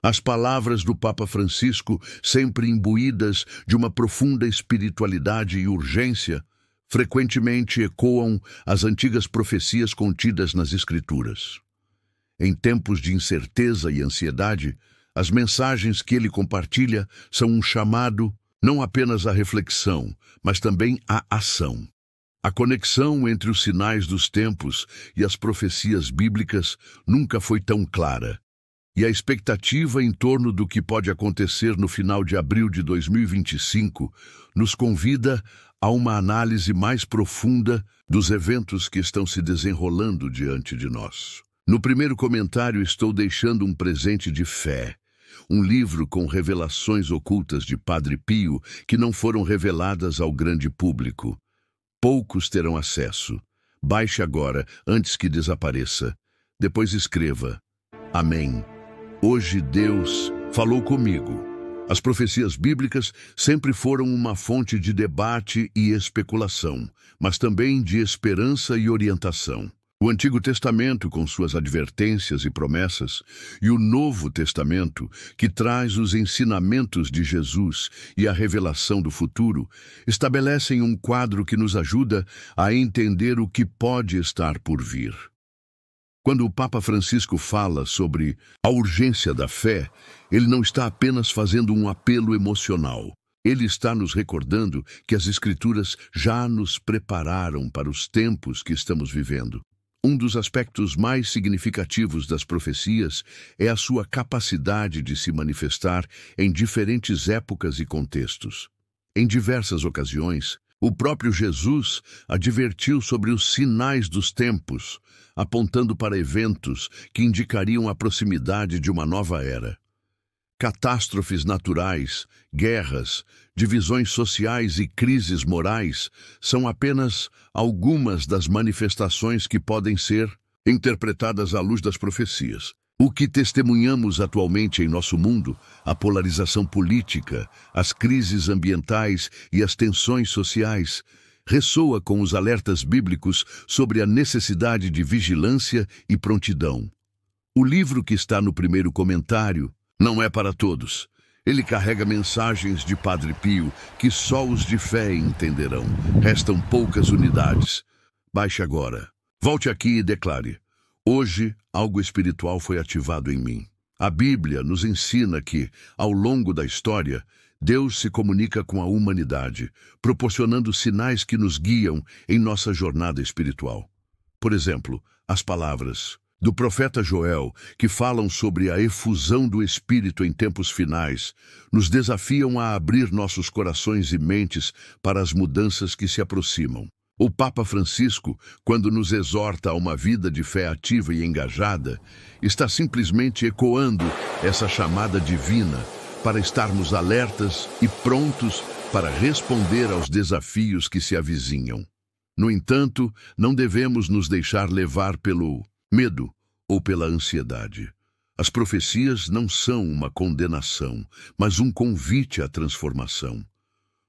As palavras do Papa Francisco, sempre imbuídas de uma profunda espiritualidade e urgência, frequentemente ecoam as antigas profecias contidas nas Escrituras. Em tempos de incerteza e ansiedade, as mensagens que ele compartilha são um chamado não apenas à reflexão, mas também à ação. A conexão entre os sinais dos tempos e as profecias bíblicas nunca foi tão clara. E a expectativa em torno do que pode acontecer no final de abril de 2025 nos convida a uma análise mais profunda dos eventos que estão se desenrolando diante de nós. No primeiro comentário, estou deixando um presente de fé, um livro com revelações ocultas de Padre Pio que não foram reveladas ao grande público. Poucos terão acesso. Baixe agora, antes que desapareça. Depois escreva: Amém. Hoje Deus falou comigo. As profecias bíblicas sempre foram uma fonte de debate e especulação, mas também de esperança e orientação. O Antigo Testamento, com suas advertências e promessas, e o Novo Testamento, que traz os ensinamentos de Jesus e a revelação do futuro, estabelecem um quadro que nos ajuda a entender o que pode estar por vir. Quando o Papa Francisco fala sobre a urgência da fé, ele não está apenas fazendo um apelo emocional. Ele está nos recordando que as Escrituras já nos prepararam para os tempos que estamos vivendo. Um dos aspectos mais significativos das profecias é a sua capacidade de se manifestar em diferentes épocas e contextos. Em diversas ocasiões, o próprio Jesus advertiu sobre os sinais dos tempos, apontando para eventos que indicariam a proximidade de uma nova era. Catástrofes naturais, guerras, divisões sociais e crises morais são apenas algumas das manifestações que podem ser interpretadas à luz das profecias. O que testemunhamos atualmente em nosso mundo, a polarização política, as crises ambientais e as tensões sociais, ressoa com os alertas bíblicos sobre a necessidade de vigilância e prontidão. O livro que está no primeiro comentário não é para todos. Ele carrega mensagens de Padre Pio que só os de fé entenderão. Restam poucas unidades. Baixe agora. Volte aqui e declare: Hoje, algo espiritual foi ativado em mim. A Bíblia nos ensina que, ao longo da história, Deus se comunica com a humanidade, proporcionando sinais que nos guiam em nossa jornada espiritual. Por exemplo, as palavras do profeta Joel, que falam sobre a efusão do Espírito em tempos finais, nos desafiam a abrir nossos corações e mentes para as mudanças que se aproximam. O Papa Francisco, quando nos exorta a uma vida de fé ativa e engajada, está simplesmente ecoando essa chamada divina para estarmos alertas e prontos para responder aos desafios que se avizinham. No entanto, não devemos nos deixar levar pelo medo ou pela ansiedade. As profecias não são uma condenação, mas um convite à transformação.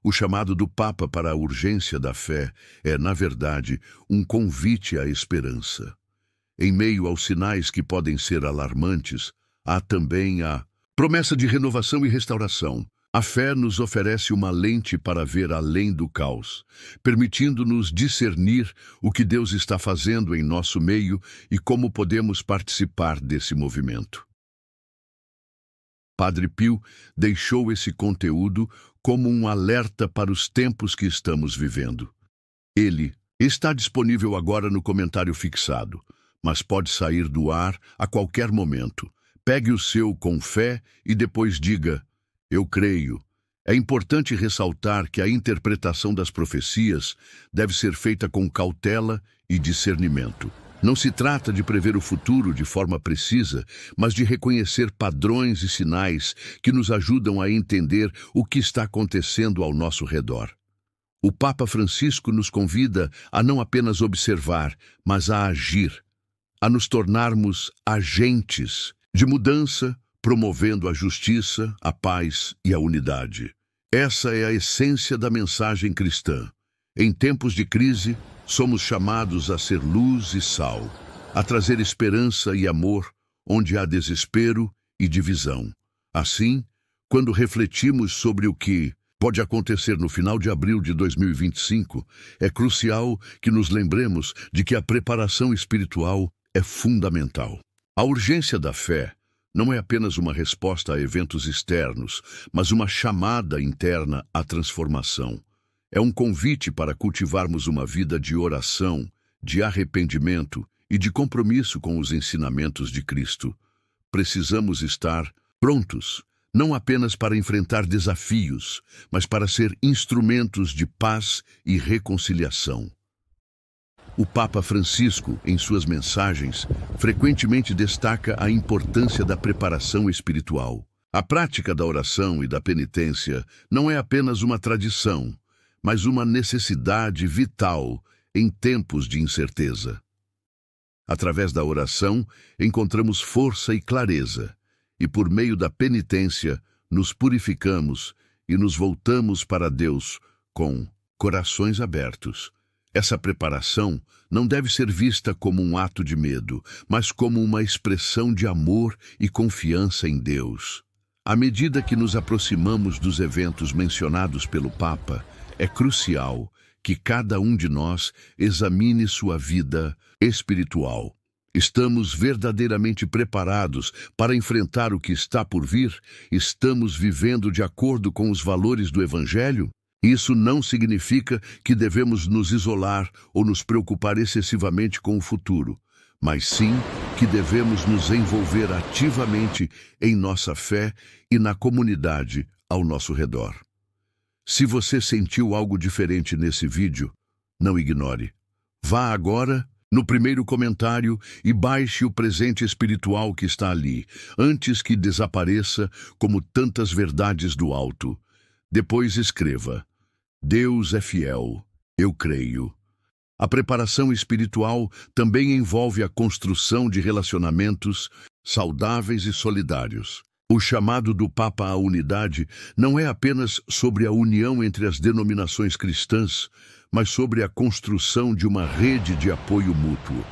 O chamado do Papa para a urgência da fé é, na verdade, um convite à esperança. Em meio aos sinais que podem ser alarmantes, há também a promessa de renovação e restauração. A fé nos oferece uma lente para ver além do caos, permitindo-nos discernir o que Deus está fazendo em nosso meio e como podemos participar desse movimento. Padre Pio deixou esse conteúdo como um alerta para os tempos que estamos vivendo. Ele está disponível agora no comentário fixado, mas pode sair do ar a qualquer momento. Pegue o seu com fé e depois diga: Eu creio. É importante ressaltar que a interpretação das profecias deve ser feita com cautela e discernimento. Não se trata de prever o futuro de forma precisa, mas de reconhecer padrões e sinais que nos ajudam a entender o que está acontecendo ao nosso redor. O Papa Francisco nos convida a não apenas observar, mas a agir, a nos tornarmos agentes de mudança, promovendo a justiça, a paz e a unidade. Essa é a essência da mensagem cristã. Em tempos de crise, somos chamados a ser luz e sal, a trazer esperança e amor onde há desespero e divisão. Assim, quando refletimos sobre o que pode acontecer no final de abril de 2025, é crucial que nos lembremos de que a preparação espiritual é fundamental. A urgência da fé não é apenas uma resposta a eventos externos, mas uma chamada interna à transformação. É um convite para cultivarmos uma vida de oração, de arrependimento e de compromisso com os ensinamentos de Cristo. Precisamos estar prontos, não apenas para enfrentar desafios, mas para ser instrumentos de paz e reconciliação. O Papa Francisco, em suas mensagens, frequentemente destaca a importância da preparação espiritual. A prática da oração e da penitência não é apenas uma tradição, mas uma necessidade vital em tempos de incerteza. Através da oração, encontramos força e clareza, e por meio da penitência, nos purificamos e nos voltamos para Deus com corações abertos. Essa preparação não deve ser vista como um ato de medo, mas como uma expressão de amor e confiança em Deus. À medida que nos aproximamos dos eventos mencionados pelo Papa, é crucial que cada um de nós examine sua vida espiritual. Estamos verdadeiramente preparados para enfrentar o que está por vir? Estamos vivendo de acordo com os valores do Evangelho? Isso não significa que devemos nos isolar ou nos preocupar excessivamente com o futuro, mas sim que devemos nos envolver ativamente em nossa fé e na comunidade ao nosso redor. Se você sentiu algo diferente nesse vídeo, não ignore. Vá agora no primeiro comentário e baixe o presente espiritual que está ali, antes que desapareça como tantas verdades do alto. Depois escreva: Deus é fiel, eu creio. A preparação espiritual também envolve a construção de relacionamentos saudáveis e solidários. O chamado do Papa à unidade não é apenas sobre a união entre as denominações cristãs, mas sobre a construção de uma rede de apoio mútuo.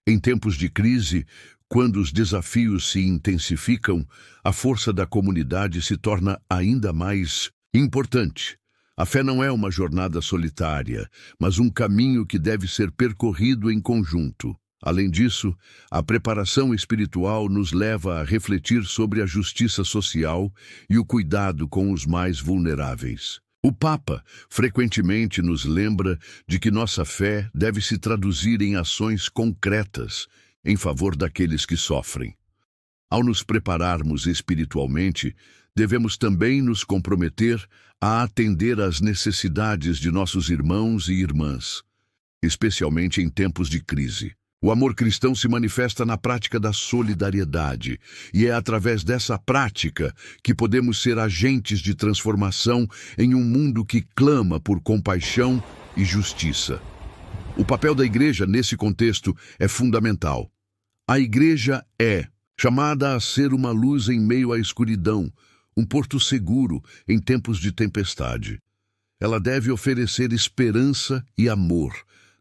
Em tempos de crise, quando os desafios se intensificam, a força da comunidade se torna ainda mais importante. A fé não é uma jornada solitária, mas um caminho que deve ser percorrido em conjunto. Além disso, a preparação espiritual nos leva a refletir sobre a justiça social e o cuidado com os mais vulneráveis. O Papa frequentemente nos lembra de que nossa fé deve se traduzir em ações concretas em favor daqueles que sofrem. Ao nos prepararmos espiritualmente, devemos também nos comprometer a atender às necessidades de nossos irmãos e irmãs, especialmente em tempos de crise. O amor cristão se manifesta na prática da solidariedade, e é através dessa prática que podemos ser agentes de transformação em um mundo que clama por compaixão e justiça. O papel da igreja nesse contexto é fundamental. A igreja é chamada a ser uma luz em meio à escuridão, um porto seguro em tempos de tempestade. Ela deve oferecer esperança e amor,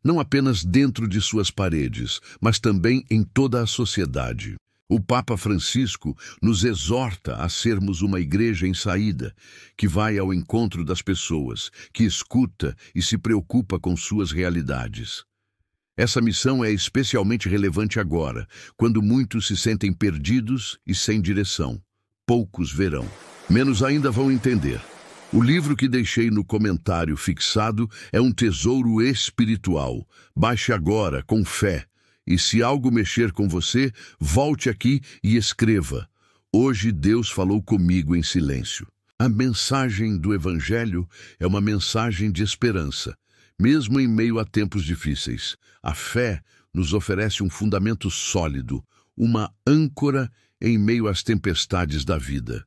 não apenas dentro de suas paredes, mas também em toda a sociedade. O Papa Francisco nos exorta a sermos uma igreja em saída, que vai ao encontro das pessoas, que escuta e se preocupa com suas realidades. Essa missão é especialmente relevante agora, quando muitos se sentem perdidos e sem direção. Poucos verão. Menos ainda vão entender. O livro que deixei no comentário fixado é um tesouro espiritual. Baixe agora, com fé. E se algo mexer com você, volte aqui e escreva: Hoje Deus falou comigo em silêncio. A mensagem do Evangelho é uma mensagem de esperança, mesmo em meio a tempos difíceis. A fé nos oferece um fundamento sólido, uma âncora em meio às tempestades da vida.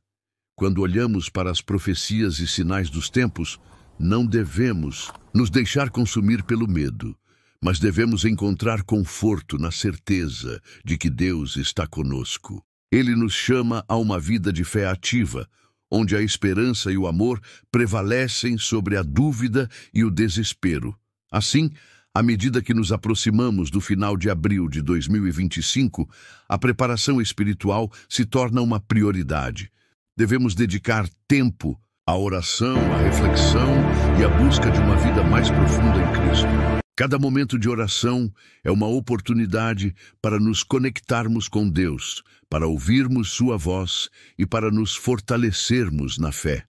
Quando olhamos para as profecias e sinais dos tempos, não devemos nos deixar consumir pelo medo, mas devemos encontrar conforto na certeza de que Deus está conosco. Ele nos chama a uma vida de fé ativa, onde a esperança e o amor prevalecem sobre a dúvida e o desespero. Assim, à medida que nos aproximamos do final de abril de 2025, a preparação espiritual se torna uma prioridade. Devemos dedicar tempo à oração, à reflexão e à busca de uma vida mais profunda em Cristo. Cada momento de oração é uma oportunidade para nos conectarmos com Deus, para ouvirmos Sua voz e para nos fortalecermos na fé.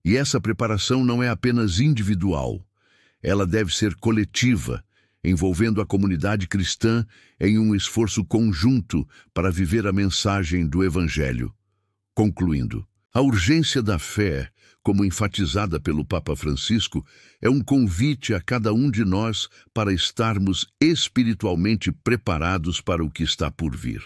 E essa preparação não é apenas individual, ela deve ser coletiva, envolvendo a comunidade cristã em um esforço conjunto para viver a mensagem do Evangelho. Concluindo, a urgência da fé, como enfatizada pelo Papa Francisco, é um convite a cada um de nós para estarmos espiritualmente preparados para o que está por vir.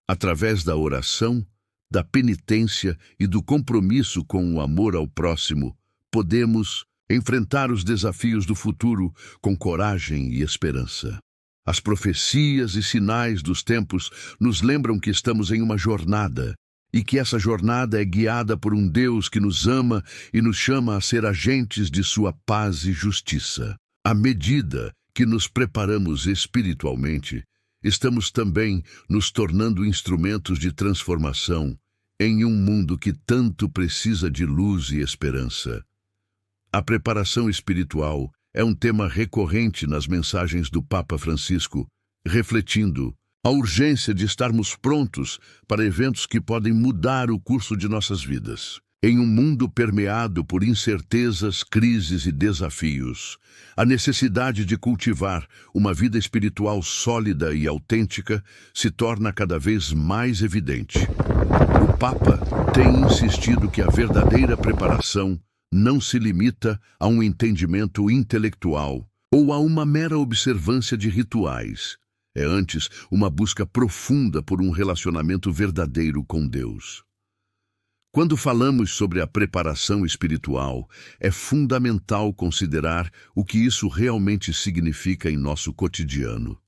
Através da oração, da penitência e do compromisso com o amor ao próximo, podemos enfrentar os desafios do futuro com coragem e esperança. As profecias e sinais dos tempos nos lembram que estamos em uma jornada e que essa jornada é guiada por um Deus que nos ama e nos chama a ser agentes de sua paz e justiça. À medida que nos preparamos espiritualmente, estamos também nos tornando instrumentos de transformação em um mundo que tanto precisa de luz e esperança. A preparação espiritual é um tema recorrente nas mensagens do Papa Francisco, refletindo a urgência de estarmos prontos para eventos que podem mudar o curso de nossas vidas. Em um mundo permeado por incertezas, crises e desafios, a necessidade de cultivar uma vida espiritual sólida e autêntica se torna cada vez mais evidente. O Papa tem insistido que a verdadeira preparação não se limita a um entendimento intelectual ou a uma mera observância de rituais. É antes uma busca profunda por um relacionamento verdadeiro com Deus. Quando falamos sobre a preparação espiritual, é fundamental considerar o que isso realmente significa em nosso cotidiano.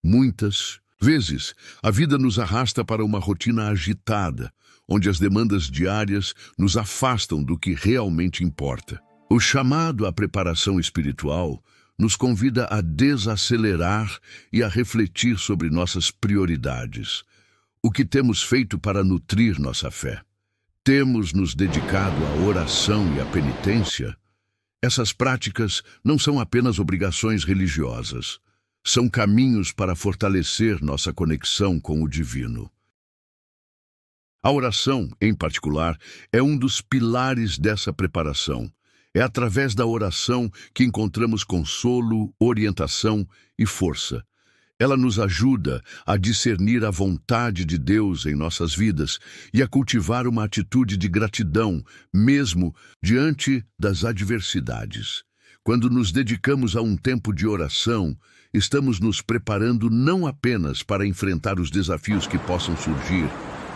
Muitas vezes, a vida nos arrasta para uma rotina agitada, onde as demandas diárias nos afastam do que realmente importa. O chamado à preparação espiritual nos convida a desacelerar e a refletir sobre nossas prioridades. O que temos feito para nutrir nossa fé? Temos nos dedicado à oração e à penitência? Essas práticas não são apenas obrigações religiosas, são caminhos para fortalecer nossa conexão com o divino. A oração, em particular, é um dos pilares dessa preparação. É através da oração que encontramos consolo, orientação e força. Ela nos ajuda a discernir a vontade de Deus em nossas vidas e a cultivar uma atitude de gratidão, mesmo diante das adversidades. Quando nos dedicamos a um tempo de oração, estamos nos preparando não apenas para enfrentar os desafios que possam surgir,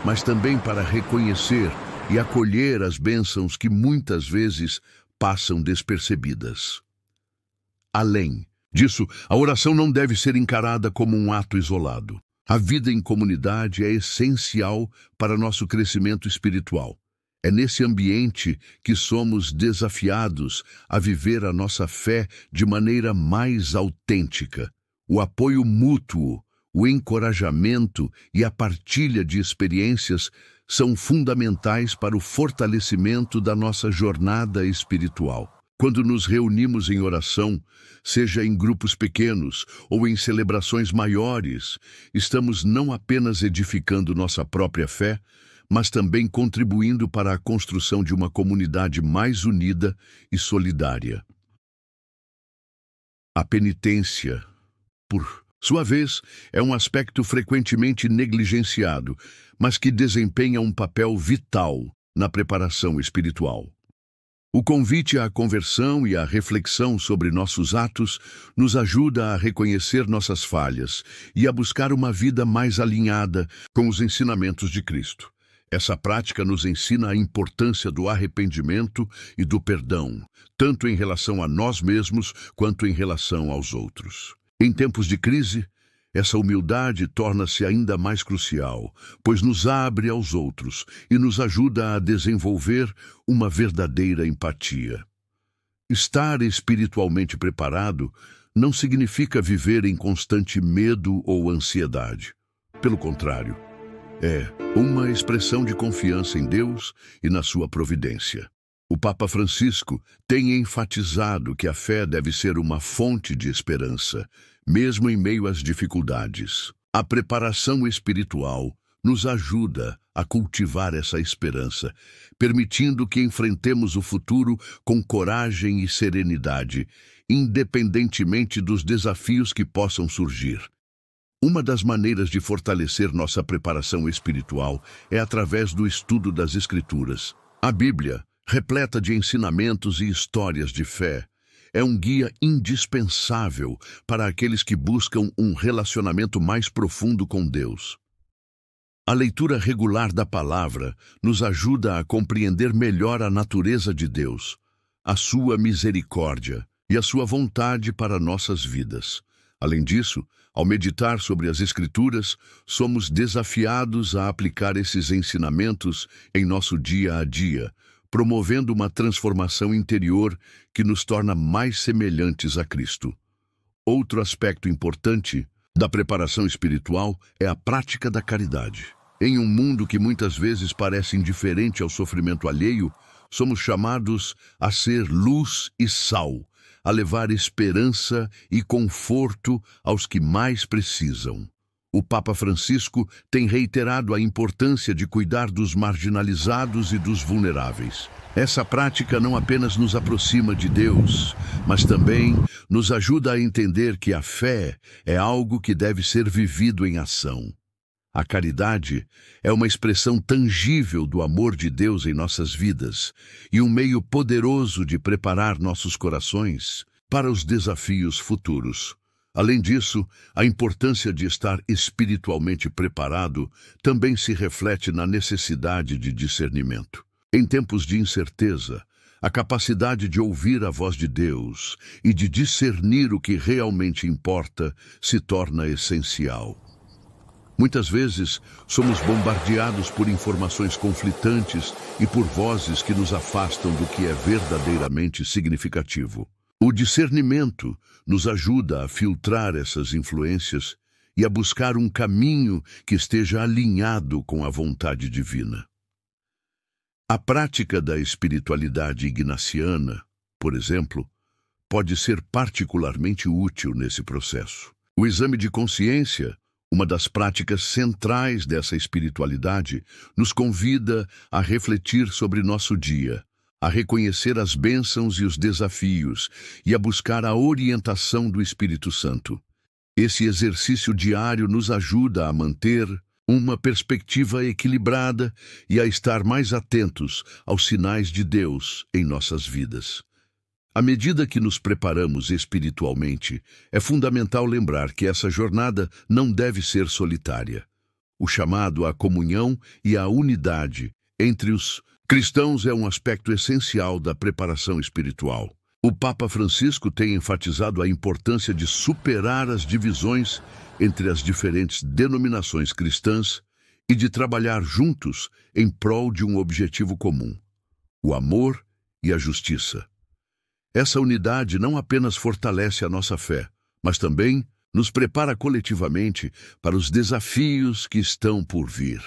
mas também para reconhecer e acolher as bênçãos que muitas vezes passam despercebidas. Além disso, a oração não deve ser encarada como um ato isolado. A vida em comunidade é essencial para nosso crescimento espiritual. É nesse ambiente que somos desafiados a viver a nossa fé de maneira mais autêntica. O apoio mútuo, o encorajamento e a partilha de experiências são fundamentais para o fortalecimento da nossa jornada espiritual. Quando nos reunimos em oração, seja em grupos pequenos ou em celebrações maiores, estamos não apenas edificando nossa própria fé, mas também contribuindo para a construção de uma comunidade mais unida e solidária. A penitência, por sua vez, é um aspecto frequentemente negligenciado, mas que desempenha um papel vital na preparação espiritual. O convite à conversão e à reflexão sobre nossos atos nos ajuda a reconhecer nossas falhas e a buscar uma vida mais alinhada com os ensinamentos de Cristo. Essa prática nos ensina a importância do arrependimento e do perdão, tanto em relação a nós mesmos quanto em relação aos outros. Em tempos de crise, essa humildade torna-se ainda mais crucial, pois nos abre aos outros e nos ajuda a desenvolver uma verdadeira empatia. Estar espiritualmente preparado não significa viver em constante medo ou ansiedade. Pelo contrário, É uma expressão de confiança em Deus e na sua providência. O Papa Francisco tem enfatizado que a fé deve ser uma fonte de esperança, mesmo em meio às dificuldades. A preparação espiritual nos ajuda a cultivar essa esperança, permitindo que enfrentemos o futuro com coragem e serenidade, independentemente dos desafios que possam surgir. Uma das maneiras de fortalecer nossa preparação espiritual é através do estudo das Escrituras. A Bíblia, repleta de ensinamentos e histórias de fé, é um guia indispensável para aqueles que buscam um relacionamento mais profundo com Deus. A leitura regular da palavra nos ajuda a compreender melhor a natureza de Deus, a sua misericórdia e a sua vontade para nossas vidas. Além disso, ao meditar sobre as Escrituras, somos desafiados a aplicar esses ensinamentos em nosso dia a dia, promovendo uma transformação interior que nos torna mais semelhantes a Cristo. Outro aspecto importante da preparação espiritual é a prática da caridade. Em um mundo que muitas vezes parece indiferente ao sofrimento alheio, somos chamados a ser luz e sal, a levar esperança e conforto aos que mais precisam. O Papa Francisco tem reiterado a importância de cuidar dos marginalizados e dos vulneráveis. Essa prática não apenas nos aproxima de Deus, mas também nos ajuda a entender que a fé é algo que deve ser vivido em ação. A caridade é uma expressão tangível do amor de Deus em nossas vidas e um meio poderoso de preparar nossos corações para os desafios futuros. Além disso, a importância de estar espiritualmente preparado também se reflete na necessidade de discernimento. Em tempos de incerteza, a capacidade de ouvir a voz de Deus e de discernir o que realmente importa se torna essencial. Muitas vezes, somos bombardeados por informações conflitantes e por vozes que nos afastam do que é verdadeiramente significativo. O discernimento nos ajuda a filtrar essas influências e a buscar um caminho que esteja alinhado com a vontade divina. A prática da espiritualidade ignaciana, por exemplo, pode ser particularmente útil nesse processo. O exame de consciência, uma das práticas centrais dessa espiritualidade, nos convida a refletir sobre nosso dia, a reconhecer as bênçãos e os desafios e a buscar a orientação do Espírito Santo. Esse exercício diário nos ajuda a manter uma perspectiva equilibrada e a estar mais atentos aos sinais de Deus em nossas vidas. À medida que nos preparamos espiritualmente, é fundamental lembrar que essa jornada não deve ser solitária. O chamado à comunhão e à unidade entre os cristãos é um aspecto essencial da preparação espiritual. O Papa Francisco tem enfatizado a importância de superar as divisões entre as diferentes denominações cristãs e de trabalhar juntos em prol de um objetivo comum: o amor e a justiça. Essa unidade não apenas fortalece a nossa fé, mas também nos prepara coletivamente para os desafios que estão por vir.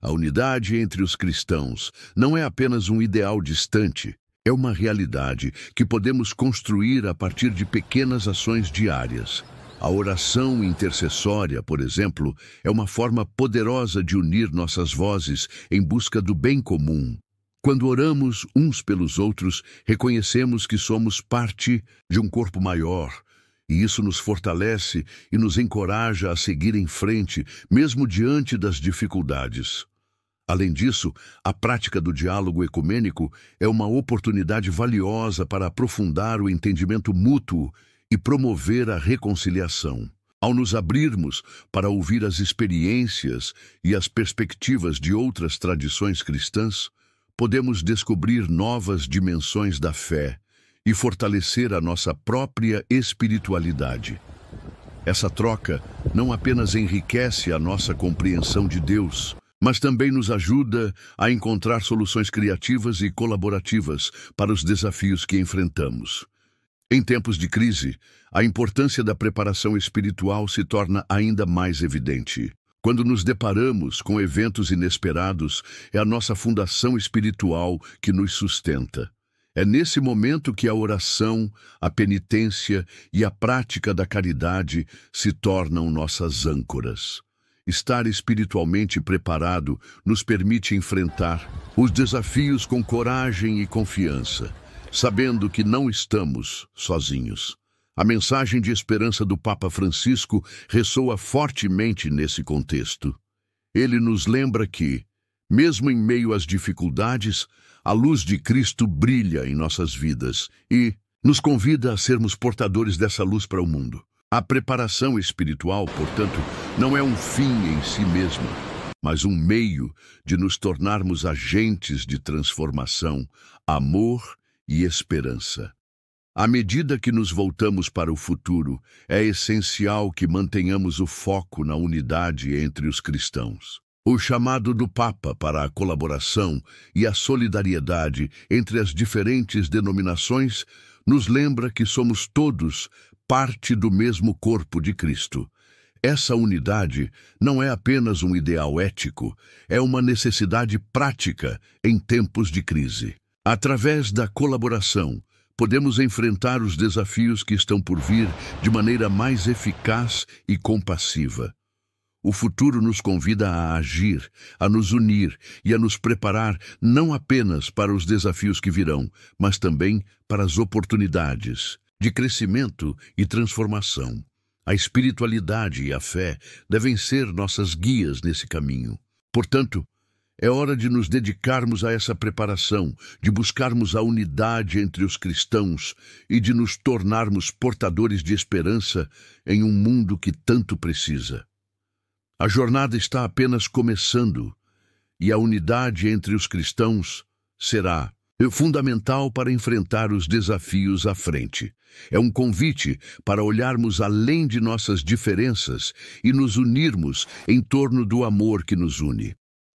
A unidade entre os cristãos não é apenas um ideal distante, é uma realidade que podemos construir a partir de pequenas ações diárias. A oração intercessória, por exemplo, é uma forma poderosa de unir nossas vozes em busca do bem comum. Quando oramos uns pelos outros, reconhecemos que somos parte de um corpo maior, e isso nos fortalece e nos encoraja a seguir em frente, mesmo diante das dificuldades. Além disso, a prática do diálogo ecumênico é uma oportunidade valiosa para aprofundar o entendimento mútuo e promover a reconciliação. Ao nos abrirmos para ouvir as experiências e as perspectivas de outras tradições cristãs, podemos descobrir novas dimensões da fé e fortalecer a nossa própria espiritualidade. Essa troca não apenas enriquece a nossa compreensão de Deus, mas também nos ajuda a encontrar soluções criativas e colaborativas para os desafios que enfrentamos. Em tempos de crise, a importância da preparação espiritual se torna ainda mais evidente. Quando nos deparamos com eventos inesperados, é a nossa fundação espiritual que nos sustenta. É nesse momento que a oração, a penitência e a prática da caridade se tornam nossas âncoras. Estar espiritualmente preparado nos permite enfrentar os desafios com coragem e confiança, sabendo que não estamos sozinhos. A mensagem de esperança do Papa Francisco ressoa fortemente nesse contexto. Ele nos lembra que, mesmo em meio às dificuldades, a luz de Cristo brilha em nossas vidas e nos convida a sermos portadores dessa luz para o mundo. A preparação espiritual, portanto, não é um fim em si mesma, mas um meio de nos tornarmos agentes de transformação, amor e esperança. À medida que nos voltamos para o futuro, é essencial que mantenhamos o foco na unidade entre os cristãos. O chamado do Papa para a colaboração e a solidariedade entre as diferentes denominações nos lembra que somos todos parte do mesmo corpo de Cristo. Essa unidade não é apenas um ideal ético, é uma necessidade prática em tempos de crise. Através da colaboração, podemos enfrentar os desafios que estão por vir de maneira mais eficaz e compassiva. O futuro nos convida a agir, a nos unir e a nos preparar não apenas para os desafios que virão, mas também para as oportunidades de crescimento e transformação. A espiritualidade e a fé devem ser nossas guias nesse caminho. Portanto, é hora de nos dedicarmos a essa preparação, de buscarmos a unidade entre os cristãos e de nos tornarmos portadores de esperança em um mundo que tanto precisa. A jornada está apenas começando e a unidade entre os cristãos será fundamental para enfrentar os desafios à frente. É um convite para olharmos além de nossas diferenças e nos unirmos em torno do amor que nos une.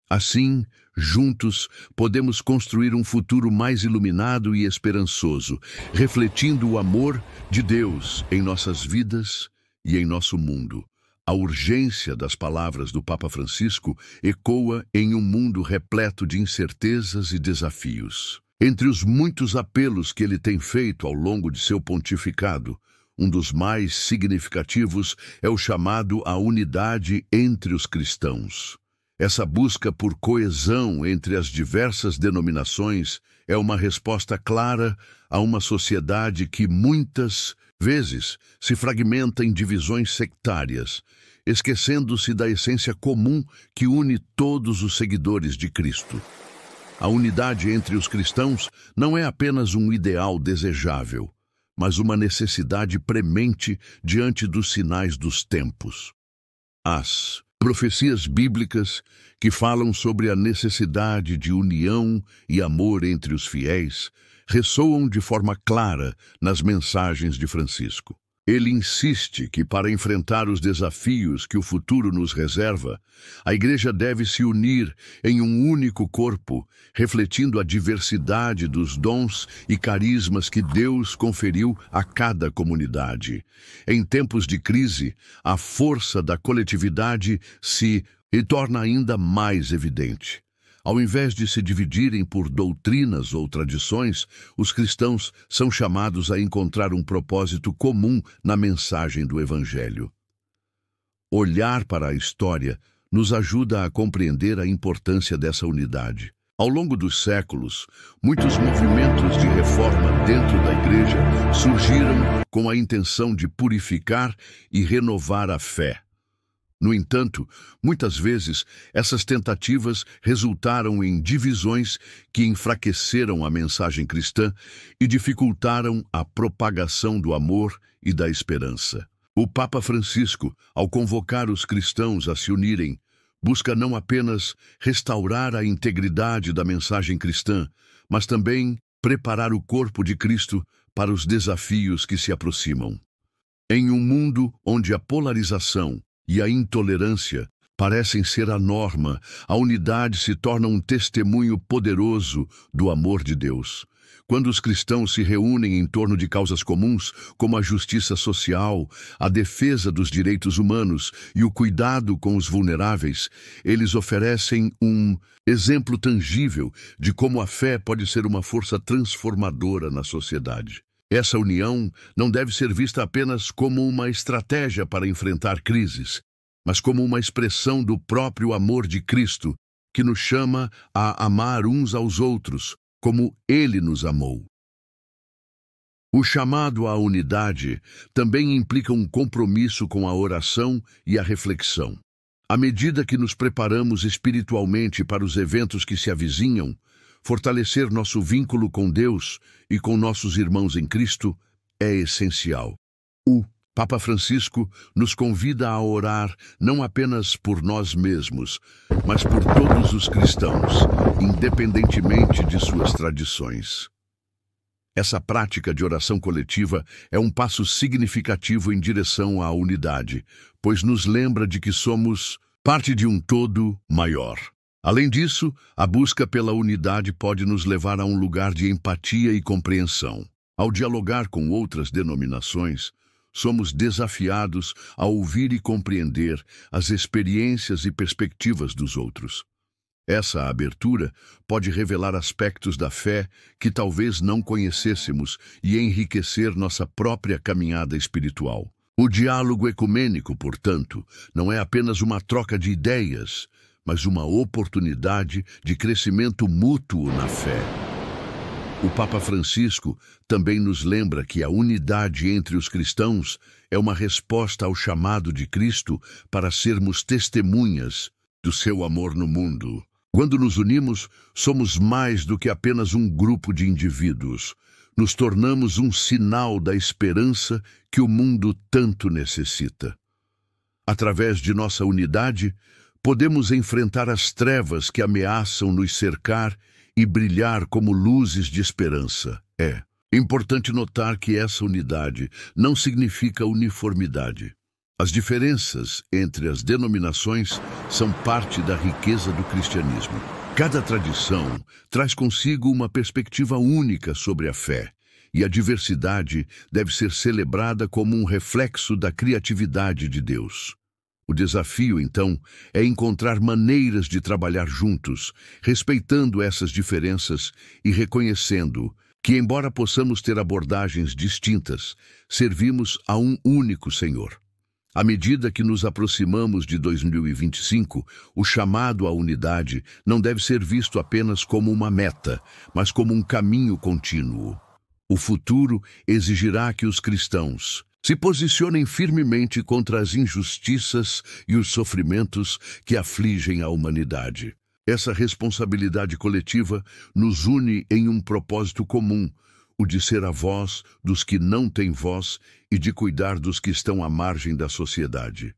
Assim, juntos, podemos construir um futuro mais iluminado e esperançoso, refletindo o amor de Deus em nossas vidas e em nosso mundo. A urgência das palavras do Papa Francisco ecoa em um mundo repleto de incertezas e desafios. Entre os muitos apelos que ele tem feito ao longo de seu pontificado, um dos mais significativos é o chamado à unidade entre os cristãos. Essa busca por coesão entre as diversas denominações é uma resposta clara a uma sociedade que muitas vezes se fragmenta em divisões sectárias, esquecendo-se da essência comum que une todos os seguidores de Cristo. A unidade entre os cristãos não é apenas um ideal desejável, mas uma necessidade premente diante dos sinais dos tempos. As profecias bíblicas que falam sobre a necessidade de união e amor entre os fiéis ressoam de forma clara nas mensagens de Francisco. Ele insiste que, para enfrentar os desafios que o futuro nos reserva, a Igreja deve se unir em um único corpo, refletindo a diversidade dos dons e carismas que Deus conferiu a cada comunidade. Em tempos de crise, a força da coletividade se torna ainda mais evidente. Ao invés de se dividirem por doutrinas ou tradições, os cristãos são chamados a encontrar um propósito comum na mensagem do Evangelho. Olhar para a história nos ajuda a compreender a importância dessa unidade. Ao longo dos séculos, muitos movimentos de reforma dentro da Igreja surgiram com a intenção de purificar e renovar a fé. No entanto, muitas vezes, essas tentativas resultaram em divisões que enfraqueceram a mensagem cristã e dificultaram a propagação do amor e da esperança. O Papa Francisco, ao convocar os cristãos a se unirem, busca não apenas restaurar a integridade da mensagem cristã, mas também preparar o corpo de Cristo para os desafios que se aproximam. Em um mundo onde a polarização e a intolerância parecem ser a norma, a unidade se torna um testemunho poderoso do amor de Deus. Quando os cristãos se reúnem em torno de causas comuns, como a justiça social, a defesa dos direitos humanos e o cuidado com os vulneráveis, eles oferecem um exemplo tangível de como a fé pode ser uma força transformadora na sociedade. Essa união não deve ser vista apenas como uma estratégia para enfrentar crises, mas como uma expressão do próprio amor de Cristo, que nos chama a amar uns aos outros, como Ele nos amou. O chamado à unidade também implica um compromisso com a oração e a reflexão. À medida que nos preparamos espiritualmente para os eventos que se avizinham, fortalecer nosso vínculo com Deus e com nossos irmãos em Cristo é essencial. O Papa Francisco nos convida a orar não apenas por nós mesmos, mas por todos os cristãos, independentemente de suas tradições. Essa prática de oração coletiva é um passo significativo em direção à unidade, pois nos lembra de que somos parte de um todo maior. Além disso, a busca pela unidade pode nos levar a um lugar de empatia e compreensão. Ao dialogar com outras denominações, somos desafiados a ouvir e compreender as experiências e perspectivas dos outros. Essa abertura pode revelar aspectos da fé que talvez não conhecêssemos e enriquecer nossa própria caminhada espiritual. O diálogo ecumênico, portanto, não é apenas uma troca de ideias, mas uma oportunidade de crescimento mútuo na fé. O Papa Francisco também nos lembra que a unidade entre os cristãos é uma resposta ao chamado de Cristo para sermos testemunhas do seu amor no mundo. Quando nos unimos, somos mais do que apenas um grupo de indivíduos. Nos tornamos um sinal da esperança que o mundo tanto necessita. Através de nossa unidade, podemos enfrentar as trevas que ameaçam nos cercar e brilhar como luzes de esperança. É importante notar que essa unidade não significa uniformidade. As diferenças entre as denominações são parte da riqueza do cristianismo. Cada tradição traz consigo uma perspectiva única sobre a fé, e a diversidade deve ser celebrada como um reflexo da criatividade de Deus. O desafio, então, é encontrar maneiras de trabalhar juntos, respeitando essas diferenças e reconhecendo que, embora possamos ter abordagens distintas, servimos a um único Senhor. À medida que nos aproximamos de 2025, o chamado à unidade não deve ser visto apenas como uma meta, mas como um caminho contínuo. O futuro exigirá que os cristãos se posicionem firmemente contra as injustiças e os sofrimentos que afligem a humanidade. Essa responsabilidade coletiva nos une em um propósito comum, o de ser a voz dos que não têm voz e de cuidar dos que estão à margem da sociedade.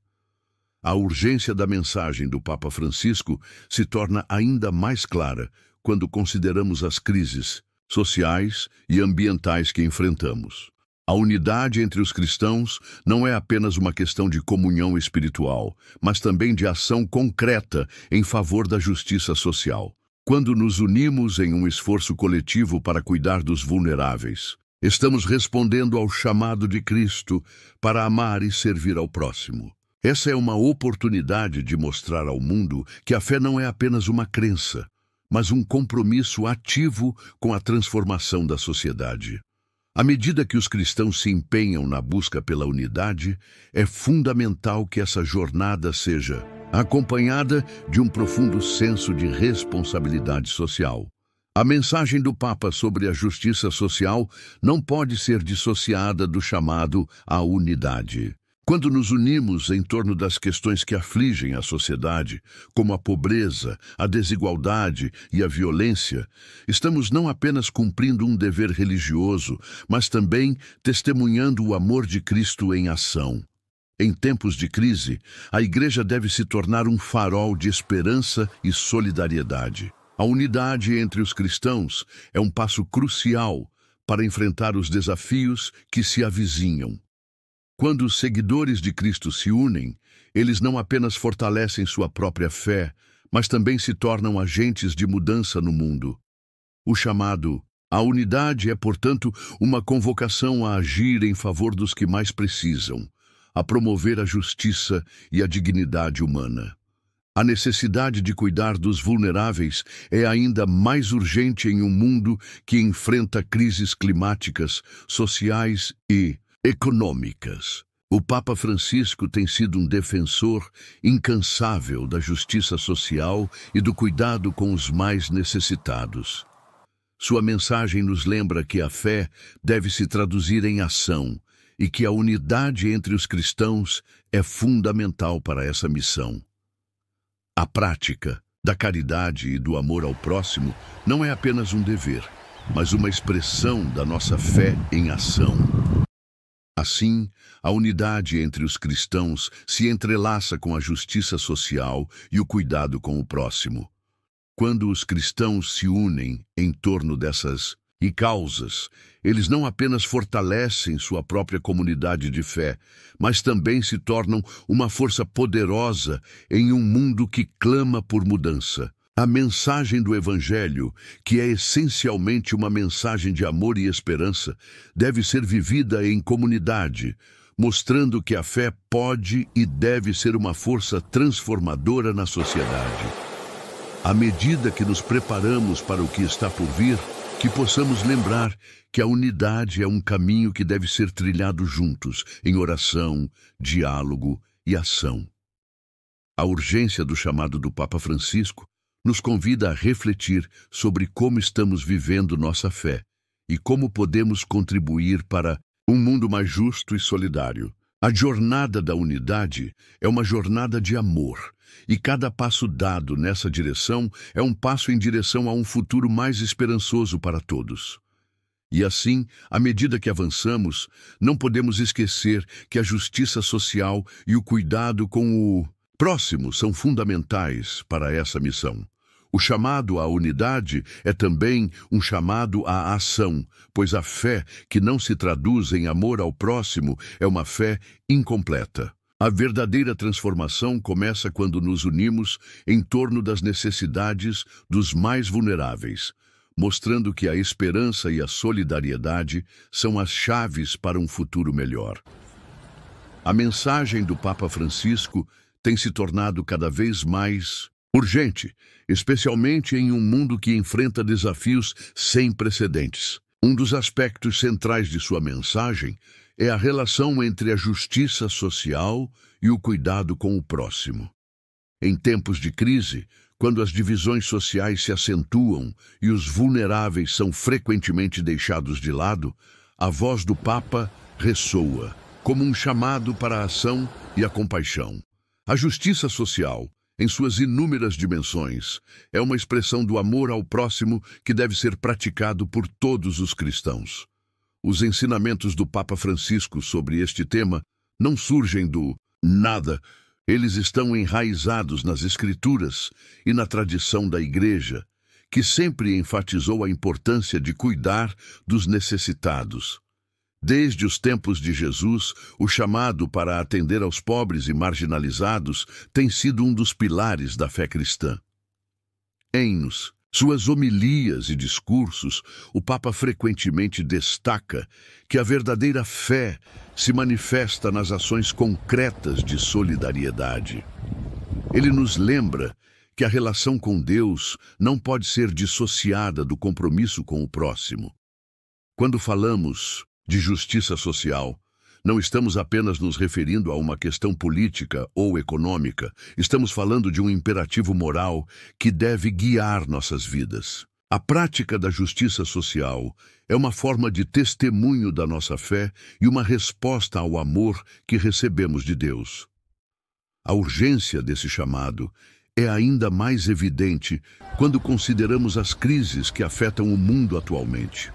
A urgência da mensagem do Papa Francisco se torna ainda mais clara quando consideramos as crises sociais e ambientais que enfrentamos. A unidade entre os cristãos não é apenas uma questão de comunhão espiritual, mas também de ação concreta em favor da justiça social. Quando nos unimos em um esforço coletivo para cuidar dos vulneráveis, estamos respondendo ao chamado de Cristo para amar e servir ao próximo. Essa é uma oportunidade de mostrar ao mundo que a fé não é apenas uma crença, mas um compromisso ativo com a transformação da sociedade. À medida que os cristãos se empenham na busca pela unidade, é fundamental que essa jornada seja acompanhada de um profundo senso de responsabilidade social. A mensagem do Papa sobre a justiça social não pode ser dissociada do chamado à unidade. Quando nos unimos em torno das questões que afligem a sociedade, como a pobreza, a desigualdade e a violência, estamos não apenas cumprindo um dever religioso, mas também testemunhando o amor de Cristo em ação. Em tempos de crise, a Igreja deve se tornar um farol de esperança e solidariedade. A unidade entre os cristãos é um passo crucial para enfrentar os desafios que se avizinham. Quando os seguidores de Cristo se unem, eles não apenas fortalecem sua própria fé, mas também se tornam agentes de mudança no mundo. O chamado à unidade é, portanto, uma convocação a agir em favor dos que mais precisam, a promover a justiça e a dignidade humana. A necessidade de cuidar dos vulneráveis é ainda mais urgente em um mundo que enfrenta crises climáticas, sociais e econômicas. O Papa Francisco tem sido um defensor incansável da justiça social e do cuidado com os mais necessitados. Sua mensagem nos lembra que a fé deve se traduzir em ação e que a unidade entre os cristãos é fundamental para essa missão. A prática da caridade e do amor ao próximo não é apenas um dever, mas uma expressão da nossa fé em ação. Assim, a unidade entre os cristãos se entrelaça com a justiça social e o cuidado com o próximo. Quando os cristãos se unem em torno dessas causas, eles não apenas fortalecem sua própria comunidade de fé, mas também se tornam uma força poderosa em um mundo que clama por mudança. A mensagem do Evangelho, que é essencialmente uma mensagem de amor e esperança, deve ser vivida em comunidade, mostrando que a fé pode e deve ser uma força transformadora na sociedade. À medida que nos preparamos para o que está por vir, que possamos lembrar que a unidade é um caminho que deve ser trilhado juntos, em oração, diálogo e ação. A urgência do chamado do Papa Francisco nos convida a refletir sobre como estamos vivendo nossa fé e como podemos contribuir para um mundo mais justo e solidário. A jornada da unidade é uma jornada de amor, e cada passo dado nessa direção é um passo em direção a um futuro mais esperançoso para todos. E assim, à medida que avançamos, não podemos esquecer que a justiça social e o cuidado com o próximo são fundamentais para essa missão. O chamado à unidade é também um chamado à ação, pois a fé que não se traduz em amor ao próximo é uma fé incompleta. A verdadeira transformação começa quando nos unimos em torno das necessidades dos mais vulneráveis, mostrando que a esperança e a solidariedade são as chaves para um futuro melhor. A mensagem do Papa Francisco tem se tornado cada vez mais urgente, especialmente em um mundo que enfrenta desafios sem precedentes. Um dos aspectos centrais de sua mensagem é a relação entre a justiça social e o cuidado com o próximo. Em tempos de crise, quando as divisões sociais se acentuam e os vulneráveis são frequentemente deixados de lado, a voz do Papa ressoa como um chamado para a ação e a compaixão. A justiça social, em suas inúmeras dimensões, é uma expressão do amor ao próximo que deve ser praticado por todos os cristãos. Os ensinamentos do Papa Francisco sobre este tema não surgem do nada. Eles estão enraizados nas Escrituras e na tradição da Igreja, que sempre enfatizou a importância de cuidar dos necessitados. Desde os tempos de Jesus, o chamado para atender aos pobres e marginalizados tem sido um dos pilares da fé cristã. Em suas homilias e discursos, o Papa frequentemente destaca que a verdadeira fé se manifesta nas ações concretas de solidariedade. Ele nos lembra que a relação com Deus não pode ser dissociada do compromisso com o próximo. Quando falamos de justiça social, não estamos apenas nos referindo a uma questão política ou econômica, estamos falando de um imperativo moral que deve guiar nossas vidas. A prática da justiça social é uma forma de testemunho da nossa fé e uma resposta ao amor que recebemos de Deus. A urgência desse chamado é ainda mais evidente quando consideramos as crises que afetam o mundo atualmente.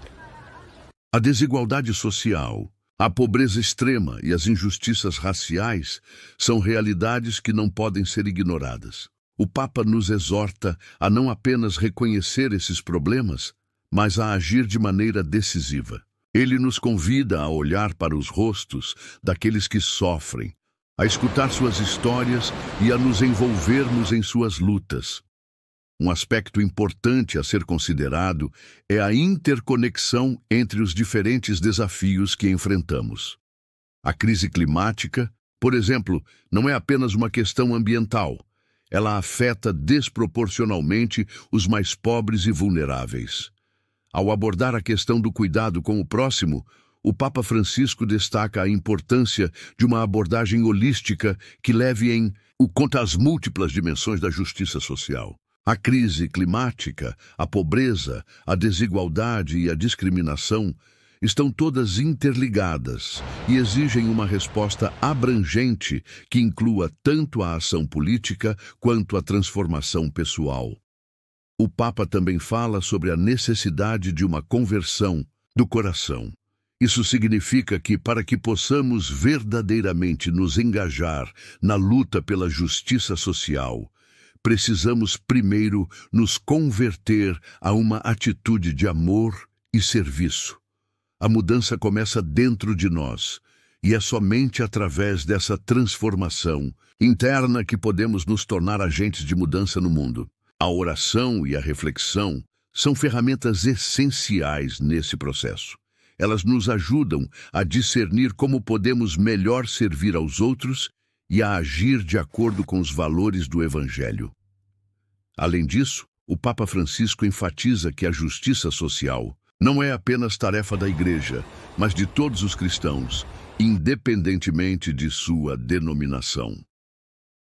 A desigualdade social, a pobreza extrema e as injustiças raciais são realidades que não podem ser ignoradas. O Papa nos exorta a não apenas reconhecer esses problemas, mas a agir de maneira decisiva. Ele nos convida a olhar para os rostos daqueles que sofrem, a escutar suas histórias e a nos envolvermos em suas lutas. Um aspecto importante a ser considerado é a interconexão entre os diferentes desafios que enfrentamos. A crise climática, por exemplo, não é apenas uma questão ambiental. Ela afeta desproporcionalmente os mais pobres e vulneráveis. Ao abordar a questão do cuidado com o próximo, o Papa Francisco destaca a importância de uma abordagem holística que leve em conta as múltiplas dimensões da justiça social. A crise climática, a pobreza, a desigualdade e a discriminação estão todas interligadas e exigem uma resposta abrangente que inclua tanto a ação política quanto a transformação pessoal. O Papa também fala sobre a necessidade de uma conversão do coração. Isso significa que, para que possamos verdadeiramente nos engajar na luta pela justiça social, precisamos primeiro nos converter a uma atitude de amor e serviço. A mudança começa dentro de nós, e é somente através dessa transformação interna que podemos nos tornar agentes de mudança no mundo. A oração e a reflexão são ferramentas essenciais nesse processo. Elas nos ajudam a discernir como podemos melhor servir aos outros e a agir de acordo com os valores do Evangelho. Além disso, o Papa Francisco enfatiza que a justiça social não é apenas tarefa da Igreja, mas de todos os cristãos, independentemente de sua denominação.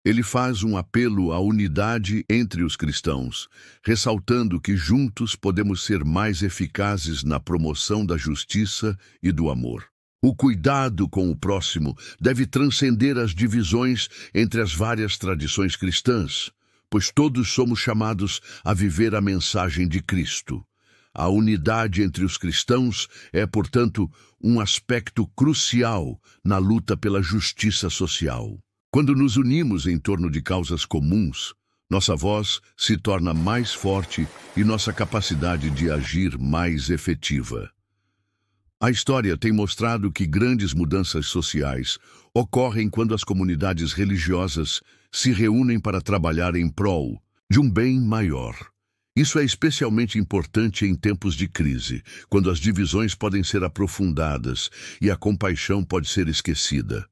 Ele faz um apelo à unidade entre os cristãos, ressaltando que juntos podemos ser mais eficazes na promoção da justiça e do amor. O cuidado com o próximo deve transcender as divisões entre as várias tradições cristãs, pois todos somos chamados a viver a mensagem de Cristo. A unidade entre os cristãos é, portanto, um aspecto crucial na luta pela justiça social. Quando nos unimos em torno de causas comuns, nossa voz se torna mais forte e nossa capacidade de agir mais efetiva. A história tem mostrado que grandes mudanças sociais ocorrem quando as comunidades religiosas se reúnem para trabalhar em prol de um bem maior. Isso é especialmente importante em tempos de crise, quando as divisões podem ser aprofundadas e a compaixão pode ser esquecida.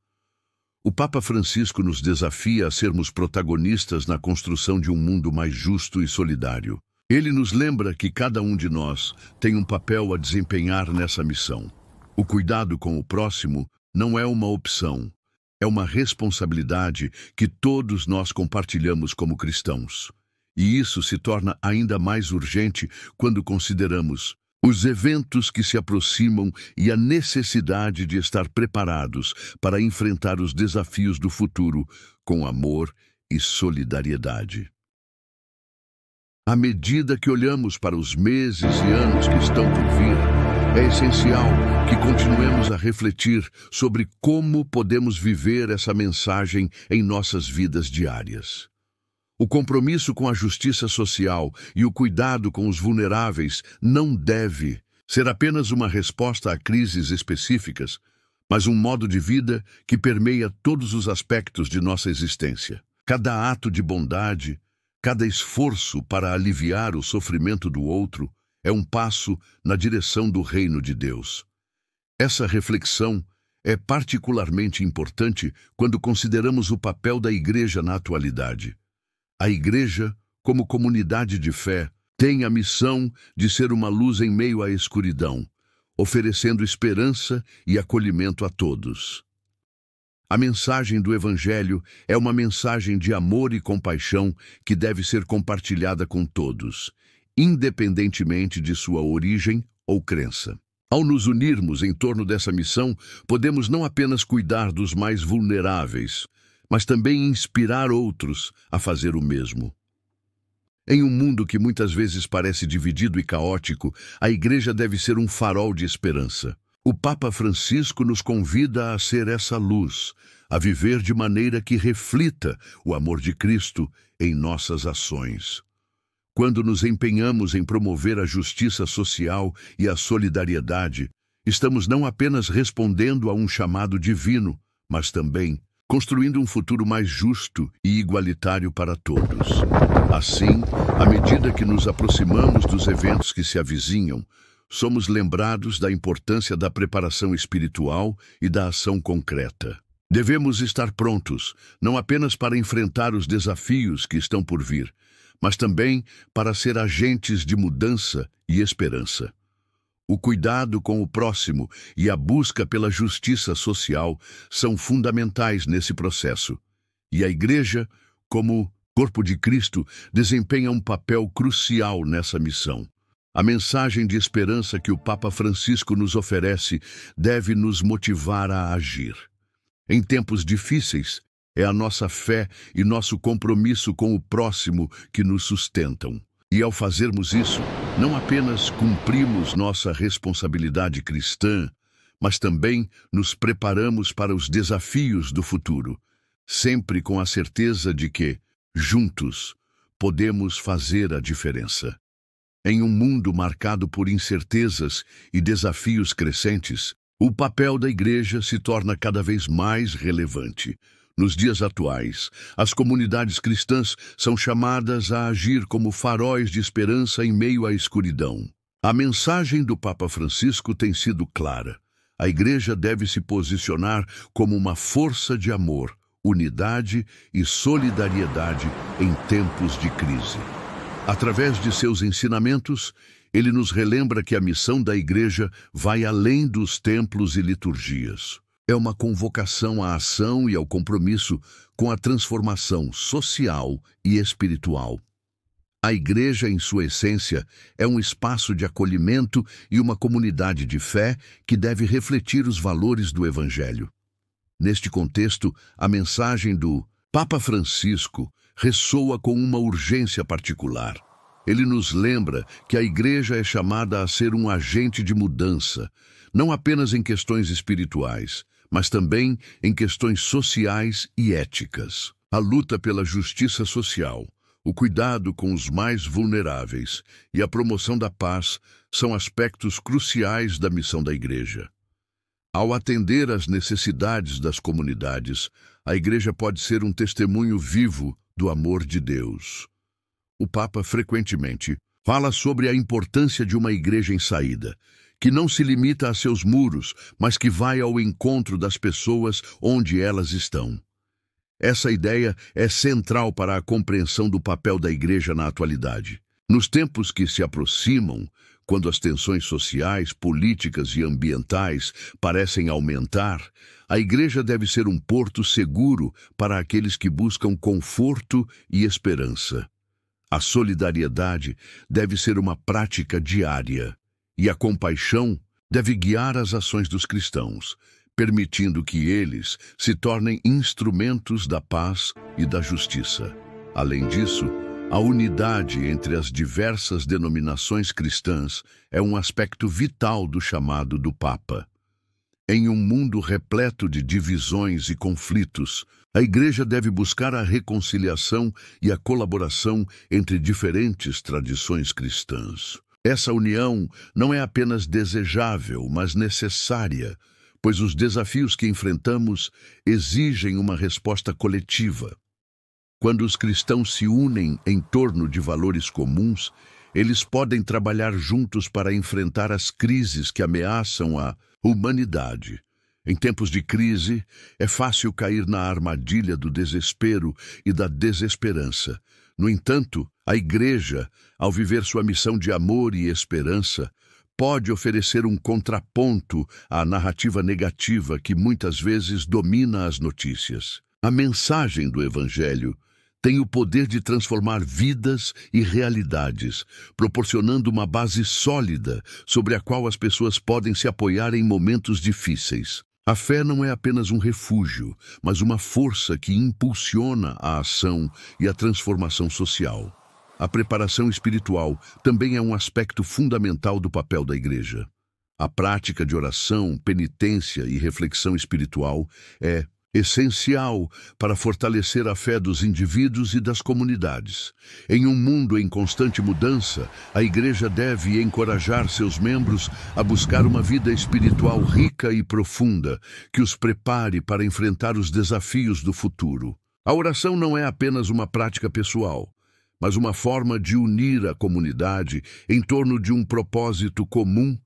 O Papa Francisco nos desafia a sermos protagonistas na construção de um mundo mais justo e solidário. Ele nos lembra que cada um de nós tem um papel a desempenhar nessa missão. O cuidado com o próximo não é uma opção, é uma responsabilidade que todos nós compartilhamos como cristãos. E isso se torna ainda mais urgente quando consideramos os eventos que se aproximam e a necessidade de estar preparados para enfrentar os desafios do futuro com amor e solidariedade. À medida que olhamos para os meses e anos que estão por vir, é essencial que continuemos a refletir sobre como podemos viver essa mensagem em nossas vidas diárias. O compromisso com a justiça social e o cuidado com os vulneráveis não deve ser apenas uma resposta a crises específicas, mas um modo de vida que permeia todos os aspectos de nossa existência. Cada ato de bondade, cada esforço para aliviar o sofrimento do outro é um passo na direção do reino de Deus. Essa reflexão é particularmente importante quando consideramos o papel da Igreja na atualidade. A Igreja, como comunidade de fé, tem a missão de ser uma luz em meio à escuridão, oferecendo esperança e acolhimento a todos. A mensagem do Evangelho é uma mensagem de amor e compaixão que deve ser compartilhada com todos, independentemente de sua origem ou crença. Ao nos unirmos em torno dessa missão, podemos não apenas cuidar dos mais vulneráveis, mas também inspirar outros a fazer o mesmo. Em um mundo que muitas vezes parece dividido e caótico, a Igreja deve ser um farol de esperança. O Papa Francisco nos convida a ser essa luz, a viver de maneira que reflita o amor de Cristo em nossas ações. Quando nos empenhamos em promover a justiça social e a solidariedade, Estamos não apenas respondendo a um chamado divino, mas também construindo um futuro mais justo e igualitário para todos. Assim, à medida que nos aproximamos dos eventos que se avizinham, somos lembrados da importância da preparação espiritual e da ação concreta. Devemos estar prontos, não apenas para enfrentar os desafios que estão por vir, mas também para ser agentes de mudança e esperança. O cuidado com o próximo e a busca pela justiça social são fundamentais nesse processo. E a Igreja, como corpo de Cristo, desempenha um papel crucial nessa missão. A mensagem de esperança que o Papa Francisco nos oferece deve nos motivar a agir. Em tempos difíceis, é a nossa fé e nosso compromisso com o próximo que nos sustentam. E ao fazermos isso, não apenas cumprimos nossa responsabilidade cristã, mas também nos preparamos para os desafios do futuro, sempre com a certeza de que, juntos, podemos fazer a diferença. Em um mundo marcado por incertezas e desafios crescentes, o papel da Igreja se torna cada vez mais relevante. Nos dias atuais, as comunidades cristãs são chamadas a agir como faróis de esperança em meio à escuridão. A mensagem do Papa Francisco tem sido clara. A Igreja deve se posicionar como uma força de amor, unidade e solidariedade em tempos de crise. Através de seus ensinamentos, ele nos relembra que a missão da Igreja vai além dos templos e liturgias. É uma convocação à ação e ao compromisso com a transformação social e espiritual. A Igreja, em sua essência, é um espaço de acolhimento e uma comunidade de fé que deve refletir os valores do Evangelho. Neste contexto, a mensagem do Papa Francisco ressoa com uma urgência particular. Ele nos lembra que a Igreja é chamada a ser um agente de mudança, não apenas em questões espirituais, mas também em questões sociais e éticas. A luta pela justiça social, o cuidado com os mais vulneráveis e a promoção da paz são aspectos cruciais da missão da Igreja. Ao atender às necessidades das comunidades, a Igreja pode ser um testemunho vivo do amor de Deus. O Papa frequentemente fala sobre a importância de uma igreja em saída, que não se limita a seus muros, mas que vai ao encontro das pessoas onde elas estão. Essa ideia é central para a compreensão do papel da Igreja na atualidade. Nos tempos que se aproximam, quando as tensões sociais, políticas e ambientais parecem aumentar, a Igreja deve ser um porto seguro para aqueles que buscam conforto e esperança. A solidariedade deve ser uma prática diária, e a compaixão deve guiar as ações dos cristãos, permitindo que eles se tornem instrumentos da paz e da justiça. Além disso, a unidade entre as diversas denominações cristãs é um aspecto vital do chamado do Papa. Em um mundo repleto de divisões e conflitos, a Igreja deve buscar a reconciliação e a colaboração entre diferentes tradições cristãs. Essa união não é apenas desejável, mas necessária, pois os desafios que enfrentamos exigem uma resposta coletiva. Quando os cristãos se unem em torno de valores comuns, eles podem trabalhar juntos para enfrentar as crises que ameaçam a humanidade. Em tempos de crise, é fácil cair na armadilha do desespero e da desesperança. No entanto, a Igreja, ao viver sua missão de amor e esperança, pode oferecer um contraponto à narrativa negativa que muitas vezes domina as notícias. A mensagem do Evangelho tem o poder de transformar vidas e realidades, proporcionando uma base sólida sobre a qual as pessoas podem se apoiar em momentos difíceis. A fé não é apenas um refúgio, mas uma força que impulsiona a ação e a transformação social. A preparação espiritual também é um aspecto fundamental do papel da Igreja. A prática de oração, penitência e reflexão espiritual é essencial para fortalecer a fé dos indivíduos e das comunidades. Em um mundo em constante mudança, a Igreja deve encorajar seus membros a buscar uma vida espiritual rica e profunda, que os prepare para enfrentar os desafios do futuro. A oração não é apenas uma prática pessoal, mas uma forma de unir a comunidade em torno de um propósito comum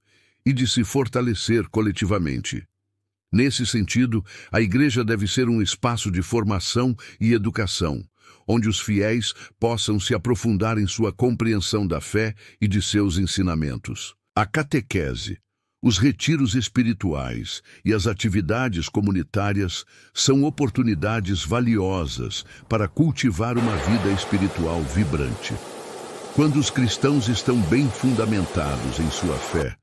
e de se fortalecer coletivamente. Nesse sentido, a Igreja deve ser um espaço de formação e educação, onde os fiéis possam se aprofundar em sua compreensão da fé e de seus ensinamentos. A catequese, os retiros espirituais e as atividades comunitárias são oportunidades valiosas para cultivar uma vida espiritual vibrante. Quando os cristãos estão bem fundamentados em sua fé,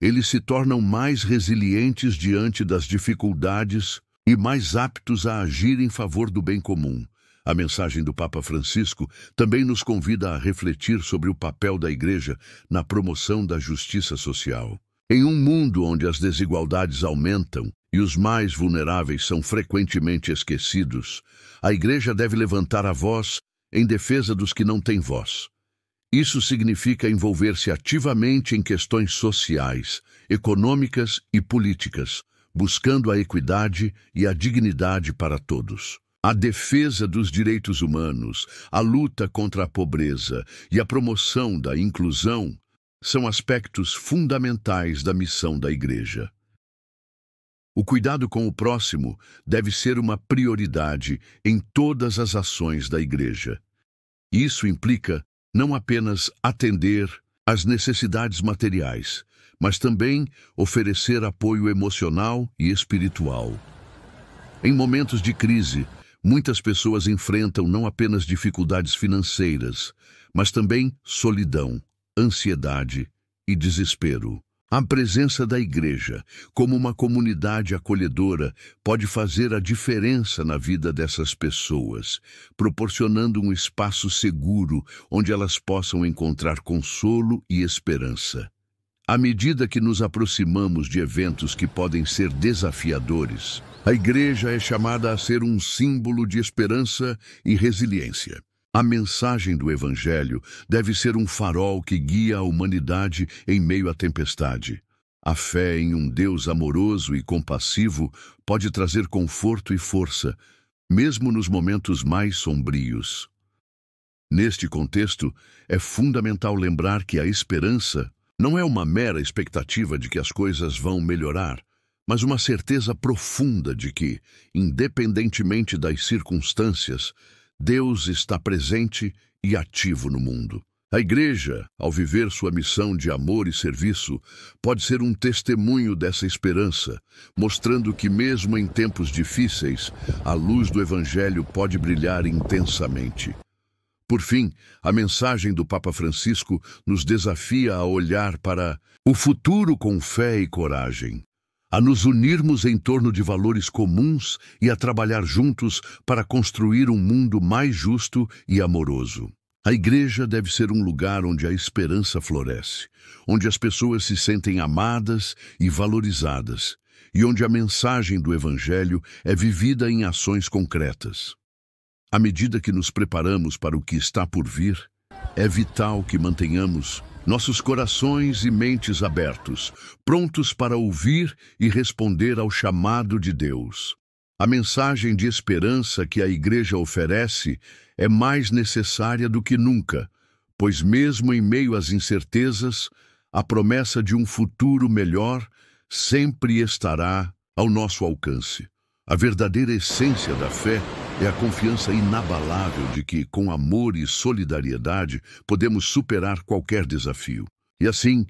eles se tornam mais resilientes diante das dificuldades e mais aptos a agir em favor do bem comum. A mensagem do Papa Francisco também nos convida a refletir sobre o papel da Igreja na promoção da justiça social. Em um mundo onde as desigualdades aumentam e os mais vulneráveis são frequentemente esquecidos, a Igreja deve levantar a voz em defesa dos que não têm voz. Isso significa envolver-se ativamente em questões sociais, econômicas e políticas, buscando a equidade e a dignidade para todos. A defesa dos direitos humanos, a luta contra a pobreza e a promoção da inclusão são aspectos fundamentais da missão da Igreja. O cuidado com o próximo deve ser uma prioridade em todas as ações da Igreja. Isso implica não apenas atender às necessidades materiais, mas também oferecer apoio emocional e espiritual. Em momentos de crise, muitas pessoas enfrentam não apenas dificuldades financeiras, mas também solidão, ansiedade e desespero. A presença da Igreja, como uma comunidade acolhedora, pode fazer a diferença na vida dessas pessoas, proporcionando um espaço seguro onde elas possam encontrar consolo e esperança. À medida que nos aproximamos de eventos que podem ser desafiadores, a Igreja é chamada a ser um símbolo de esperança e resiliência. A mensagem do Evangelho deve ser um farol que guia a humanidade em meio à tempestade. A fé em um Deus amoroso e compassivo pode trazer conforto e força, mesmo nos momentos mais sombrios. Neste contexto, é fundamental lembrar que a esperança não é uma mera expectativa de que as coisas vão melhorar, mas uma certeza profunda de que, independentemente das circunstâncias, Deus está presente e ativo no mundo. A Igreja, ao viver sua missão de amor e serviço, pode ser um testemunho dessa esperança, mostrando que mesmo em tempos difíceis, a luz do Evangelho pode brilhar intensamente. Por fim, a mensagem do Papa Francisco nos desafia a olhar para o futuro com fé e coragem, a nos unirmos em torno de valores comuns e a trabalhar juntos para construir um mundo mais justo e amoroso. A Igreja deve ser um lugar onde a esperança floresce, onde as pessoas se sentem amadas e valorizadas, e onde a mensagem do Evangelho é vivida em ações concretas. À medida que nos preparamos para o que está por vir, é vital que mantenhamos nossos corações e mentes abertos, prontos para ouvir e responder ao chamado de Deus. A mensagem de esperança que a Igreja oferece é mais necessária do que nunca, pois mesmo em meio às incertezas, a promessa de um futuro melhor sempre estará ao nosso alcance. A verdadeira essência da fé é a confiança inabalável de que, com amor e solidariedade, podemos superar qualquer desafio. E assim,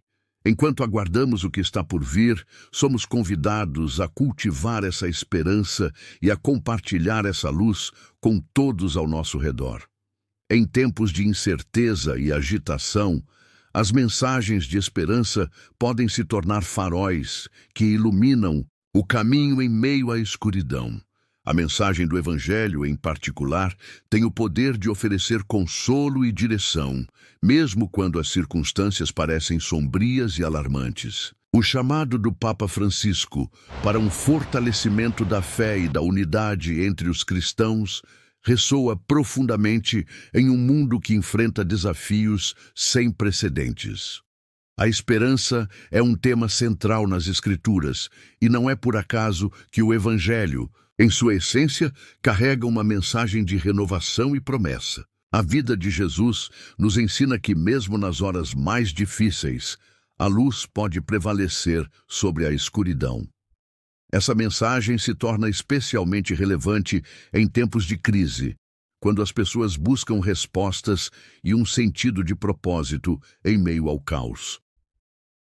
enquanto aguardamos o que está por vir, somos convidados a cultivar essa esperança e a compartilhar essa luz com todos ao nosso redor. Em tempos de incerteza e agitação, as mensagens de esperança podem se tornar faróis que iluminam o caminho em meio à escuridão. A mensagem do Evangelho, em particular, tem o poder de oferecer consolo e direção, mesmo quando as circunstâncias parecem sombrias e alarmantes. O chamado do Papa Francisco para um fortalecimento da fé e da unidade entre os cristãos ressoa profundamente em um mundo que enfrenta desafios sem precedentes. A esperança é um tema central nas Escrituras, e não é por acaso que o Evangelho, em sua essência, carrega uma mensagem de renovação e promessa. A vida de Jesus nos ensina que, mesmo nas horas mais difíceis, a luz pode prevalecer sobre a escuridão. Essa mensagem se torna especialmente relevante em tempos de crise, quando as pessoas buscam respostas e um sentido de propósito em meio ao caos.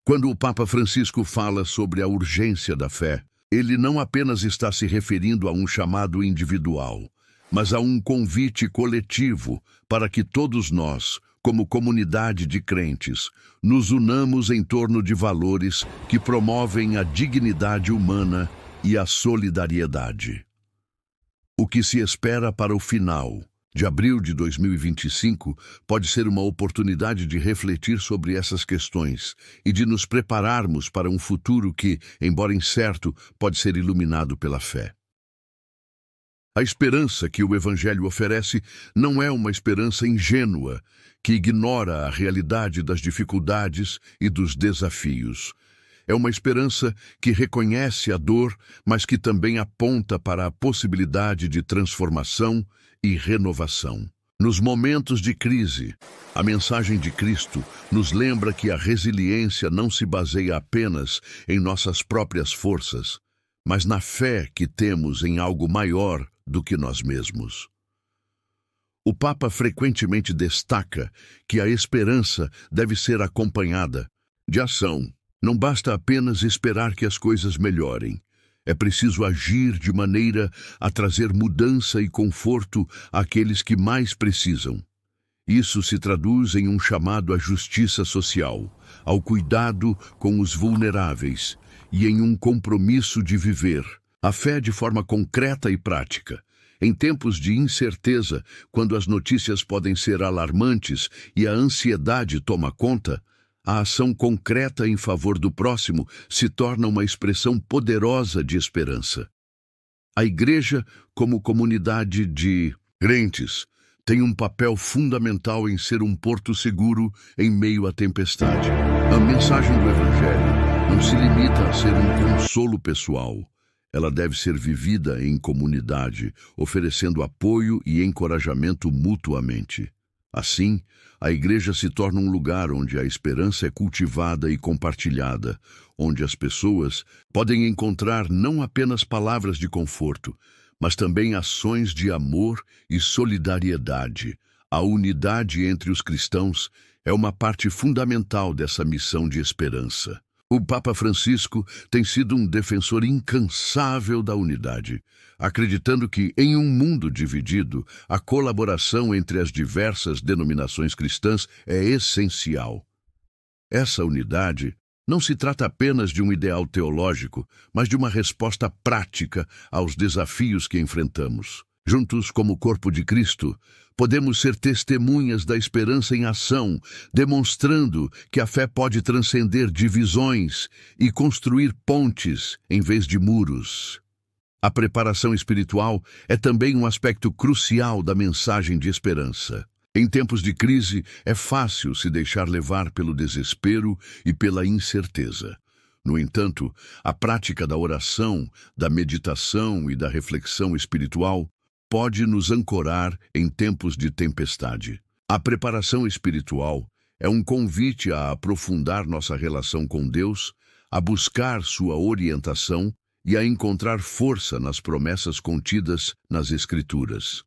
Quando o Papa Francisco fala sobre a urgência da fé, ele não apenas está se referindo a um chamado individual, mas a um convite coletivo para que todos nós, como comunidade de crentes, nos unamos em torno de valores que promovem a dignidade humana e a solidariedade. O que se espera para o final de abril de 2025 pode ser uma oportunidade de refletir sobre essas questões e de nos prepararmos para um futuro que, embora incerto, pode ser iluminado pela fé. A esperança que o Evangelho oferece não é uma esperança ingênua, que ignora a realidade das dificuldades e dos desafios. É uma esperança que reconhece a dor, mas que também aponta para a possibilidade de transformação e renovação. Nos momentos de crise, a mensagem de Cristo nos lembra que a resiliência não se baseia apenas em nossas próprias forças, mas na fé que temos em algo maior do que nós mesmos. O Papa frequentemente destaca que a esperança deve ser acompanhada de ação. Não basta apenas esperar que as coisas melhorem. É preciso agir de maneira a trazer mudança e conforto àqueles que mais precisam. Isso se traduz em um chamado à justiça social, ao cuidado com os vulneráveis e em um compromisso de viver a fé de forma concreta e prática. Em tempos de incerteza, quando as notícias podem ser alarmantes e a ansiedade toma conta, a ação concreta em favor do próximo se torna uma expressão poderosa de esperança. A Igreja, como comunidade de crentes, tem um papel fundamental em ser um porto seguro em meio à tempestade. A mensagem do Evangelho não se limita a ser um consolo pessoal. Ela deve ser vivida em comunidade, oferecendo apoio e encorajamento mutuamente. Assim, a Igreja se torna um lugar onde a esperança é cultivada e compartilhada, onde as pessoas podem encontrar não apenas palavras de conforto, mas também ações de amor e solidariedade. A unidade entre os cristãos é uma parte fundamental dessa missão de esperança. O Papa Francisco tem sido um defensor incansável da unidade, acreditando que, em um mundo dividido, a colaboração entre as diversas denominações cristãs é essencial. Essa unidade não se trata apenas de um ideal teológico, mas de uma resposta prática aos desafios que enfrentamos. Juntos, como corpo de Cristo, podemos ser testemunhas da esperança em ação, demonstrando que a fé pode transcender divisões e construir pontes em vez de muros. A preparação espiritual é também um aspecto crucial da mensagem de esperança. Em tempos de crise, é fácil se deixar levar pelo desespero e pela incerteza. No entanto, a prática da oração, da meditação e da reflexão espiritual pode nos ancorar em tempos de tempestade. A preparação espiritual é um convite a aprofundar nossa relação com Deus, a buscar sua orientação e a encontrar força nas promessas contidas nas Escrituras.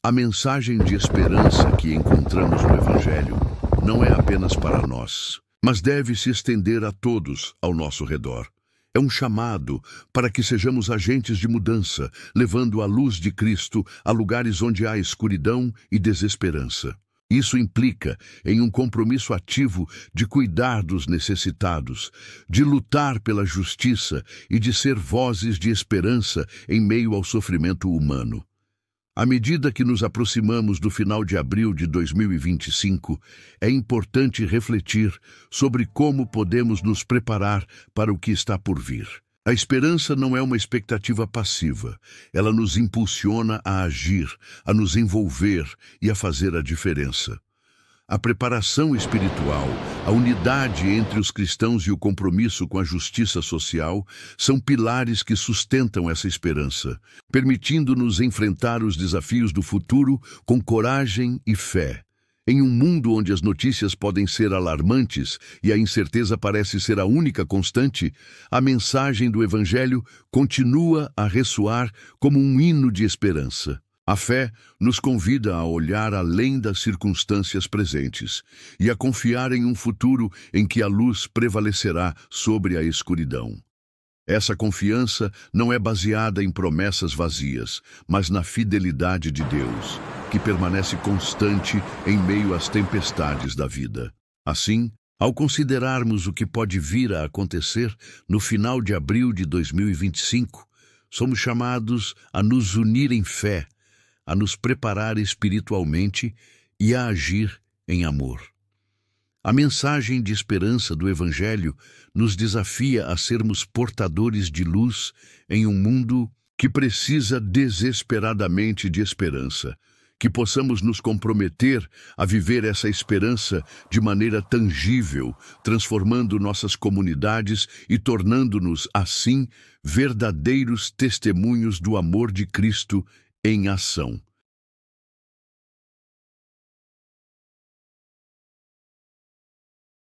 A mensagem de esperança que encontramos no Evangelho não é apenas para nós, mas deve se estender a todos ao nosso redor. É um chamado para que sejamos agentes de mudança, levando a luz de Cristo a lugares onde há escuridão e desesperança. Isso implica em um compromisso ativo de cuidar dos necessitados, de lutar pela justiça e de ser vozes de esperança em meio ao sofrimento humano. À medida que nos aproximamos do final de abril de 2025, é importante refletir sobre como podemos nos preparar para o que está por vir. A esperança não é uma expectativa passiva. Ela nos impulsiona a agir, a nos envolver e a fazer a diferença. A preparação espiritual, a unidade entre os cristãos e o compromisso com a justiça social são pilares que sustentam essa esperança, permitindo-nos enfrentar os desafios do futuro com coragem e fé. Em um mundo onde as notícias podem ser alarmantes e a incerteza parece ser a única constante, a mensagem do Evangelho continua a ressoar como um hino de esperança. A fé nos convida a olhar além das circunstâncias presentes e a confiar em um futuro em que a luz prevalecerá sobre a escuridão. Essa confiança não é baseada em promessas vazias, mas na fidelidade de Deus, que permanece constante em meio às tempestades da vida. Assim, ao considerarmos o que pode vir a acontecer no final de abril de 2025, somos chamados a nos unir em fé, a nos preparar espiritualmente e a agir em amor. A mensagem de esperança do Evangelho nos desafia a sermos portadores de luz em um mundo que precisa desesperadamente de esperança, que possamos nos comprometer a viver essa esperança de maneira tangível, transformando nossas comunidades e tornando-nos, assim, verdadeiros testemunhos do amor de Cristo em ação.